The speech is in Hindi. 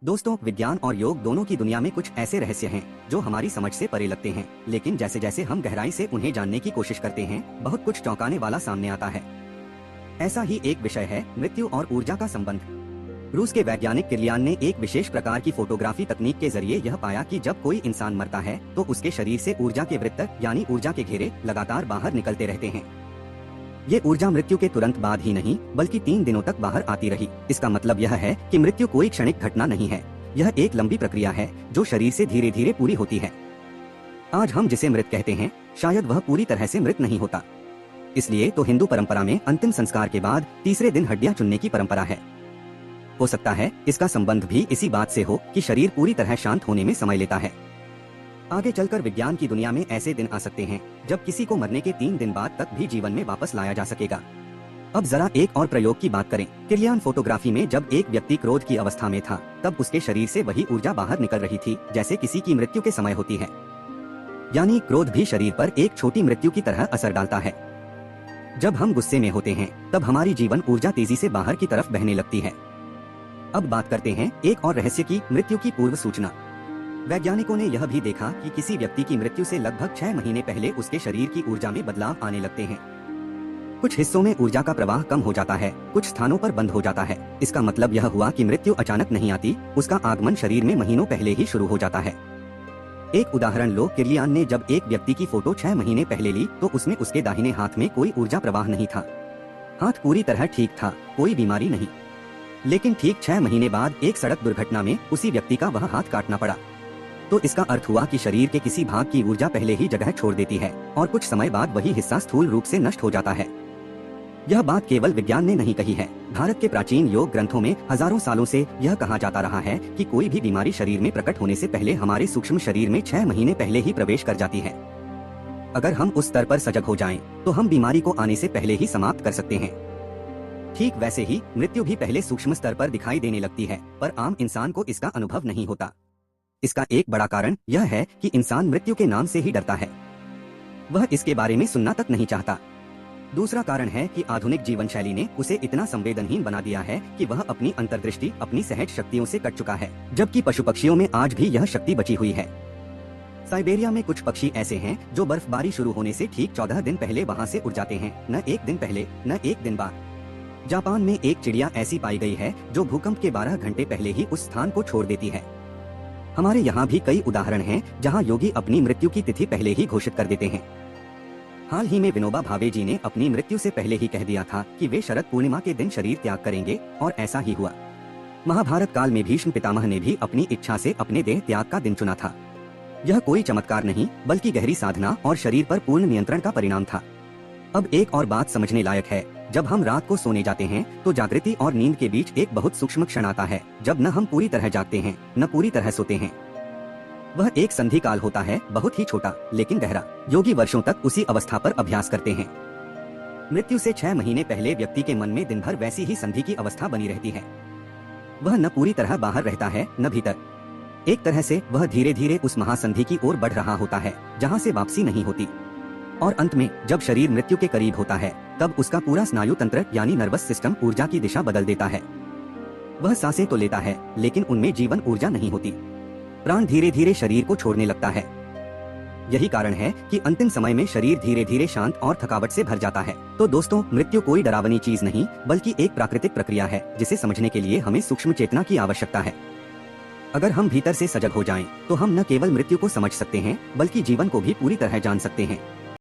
दोस्तों, विज्ञान और योग दोनों की दुनिया में कुछ ऐसे रहस्य हैं जो हमारी समझ से परे लगते हैं, लेकिन जैसे जैसे हम गहराई से उन्हें जानने की कोशिश करते हैं, बहुत कुछ चौंकाने वाला सामने आता है। ऐसा ही एक विषय है मृत्यु और ऊर्जा का संबंध। रूस के वैज्ञानिक किरलियान ने एक विशेष प्रकार की फोटोग्राफी तकनीक के जरिए यह पाया कि जब कोई इंसान मरता है तो उसके शरीर से ऊर्जा के वृत्त यानी ऊर्जा के घेरे लगातार बाहर निकलते रहते हैं। ये ऊर्जा मृत्यु के तुरंत बाद ही नहीं बल्कि 3 दिनों तक बाहर आती रही। इसका मतलब यह है कि मृत्यु कोई क्षणिक घटना नहीं है, यह एक लंबी प्रक्रिया है जो शरीर से धीरे धीरे पूरी होती है। आज हम जिसे मृत कहते हैं, शायद वह पूरी तरह से मृत नहीं होता। इसलिए तो हिंदू परंपरा में अंतिम संस्कार के बाद तीसरे दिन हड्डियां चुनने की परंपरा है। हो सकता है इसका संबंध भी इसी बात से हो कि शरीर पूरी तरह शांत होने में समय लेता है। आगे चलकर विज्ञान की दुनिया में ऐसे दिन आ सकते हैं जब किसी को मरने के 3 दिन बाद तक भी जीवन में वापस लाया जा सकेगा। अब जरा एक और प्रयोग की बात करें। किरलियान फोटोग्राफी में जब एक व्यक्ति क्रोध की अवस्था में था, तब उसके शरीर से वही ऊर्जा बाहर निकल रही थी जैसे किसी की मृत्यु के समय होती है। यानी क्रोध भी शरीर पर एक छोटी मृत्यु की तरह असर डालता है। जब हम गुस्से में होते हैं तब हमारी जीवन ऊर्जा तेजी से बाहर की तरफ बहने लगती है। अब बात करते हैं एक और रहस्य की, मृत्यु की पूर्व सूचना। वैज्ञानिकों ने यह भी देखा कि किसी व्यक्ति की मृत्यु से लगभग 6 महीने पहले उसके शरीर की ऊर्जा में बदलाव आने लगते हैं। कुछ हिस्सों में ऊर्जा का प्रवाह कम हो जाता है, कुछ स्थानों पर बंद हो जाता है। इसका मतलब यह हुआ कि मृत्यु अचानक नहीं आती, उसका आगमन शरीर में महीनों पहले ही शुरू हो जाता है। एक उदाहरण लो, किरलियान ने जब एक व्यक्ति की फोटो 6 महीने पहले ली तो उसमें उसके दाहिने हाथ में कोई ऊर्जा प्रवाह नहीं था। हाथ पूरी तरह ठीक था, कोई बीमारी नहीं। लेकिन ठीक 6 महीने बाद एक सड़क दुर्घटना में उसी व्यक्ति का वह हाथ काटना पड़ा। तो इसका अर्थ हुआ कि शरीर के किसी भाग की ऊर्जा पहले ही जगह छोड़ देती है और कुछ समय बाद वही हिस्सा स्थूल रूप से नष्ट हो जाता है। यह बात केवल विज्ञान ने नहीं कही है। भारत के प्राचीन योग ग्रंथों में हजारों सालों से यह कहा जाता रहा है कि कोई भी बीमारी शरीर में प्रकट होने से पहले हमारे सूक्ष्म शरीर में 6 महीने पहले ही प्रवेश कर जाती है। अगर हम उस स्तर पर सजग हो जाएं, तो हम बीमारी को आने से पहले ही समाप्त कर सकते हैं। ठीक वैसे ही मृत्यु भी पहले सूक्ष्म स्तर पर दिखाई देने लगती है, पर आम इंसान को इसका अनुभव नहीं होता। इसका एक बड़ा कारण यह है कि इंसान मृत्यु के नाम से ही डरता है, वह इसके बारे में सुनना तक नहीं चाहता। दूसरा कारण है कि आधुनिक जीवन शैली ने उसे इतना संवेदनहीन बना दिया है कि वह अपनी अंतर्दृष्टि अपनी सहज शक्तियों से कट चुका है, जबकि पशु पक्षियों में आज भी यह शक्ति बची हुई है। साइबेरिया में कुछ पक्षी ऐसे हैं जो बर्फबारी शुरू होने से ठीक 14 दिन पहले वहाँ से उड़ जाते हैं, न 1 दिन पहले न 1 दिन बाद। जापान में एक चिड़िया ऐसी पाई गई है जो भूकंप के 12 घंटे पहले ही उस स्थान को छोड़ देती है। हमारे यहाँ भी कई उदाहरण हैं जहाँ योगी अपनी मृत्यु की तिथि पहले ही घोषित कर देते हैं। हाल ही में विनोबा भावे जी ने अपनी मृत्यु से पहले ही कह दिया था कि वे शरद पूर्णिमा के दिन शरीर त्याग करेंगे, और ऐसा ही हुआ। महाभारत काल में भीष्म पितामह ने भी अपनी इच्छा से अपने देह त्याग का दिन चुना था। यह कोई चमत्कार नहीं बल्कि गहरी साधना और शरीर पर पूर्ण नियंत्रण का परिणाम था। अब एक और बात समझने लायक है, जब हम रात को सोने जाते हैं तो जागृति और नींद के बीच एक बहुत सूक्ष्म क्षण आता है जब न हम पूरी तरह जागते हैं न पूरी तरह सोते हैं। वह एक संधि काल होता है, बहुत ही छोटा लेकिन गहरा। योगी वर्षों तक उसी अवस्था पर अभ्यास करते हैं। मृत्यु से 6 महीने पहले व्यक्ति के मन में दिन भर वैसी ही संधि की अवस्था बनी रहती है। वह न पूरी तरह बाहर रहता है न भीतर। एक तरह से वह धीरे धीरे उस महासंधि की ओर बढ़ रहा होता है जहाँ से वापसी नहीं होती। और अंत में जब शरीर मृत्यु के करीब होता है तब उसका पूरा स्नायु तंत्र यानी नर्वस सिस्टम ऊर्जा की दिशा बदल देता है। वह सांसें तो लेता है लेकिन उनमें जीवन ऊर्जा नहीं होती। प्राण धीरे धीरे शरीर को छोड़ने लगता है। यही कारण है कि अंतिम समय में शरीर धीरे धीरे शांत और थकावट से भर जाता है। तो दोस्तों, मृत्यु कोई डरावनी चीज नहीं बल्कि एक प्राकृतिक प्रक्रिया है जिसे समझने के लिए हमें सूक्ष्म चेतना की आवश्यकता है। अगर हम भीतर से सजग हो जाएं, तो हम न केवल मृत्यु को समझ सकते हैं बल्कि जीवन को भी पूरी तरह जान सकते हैं।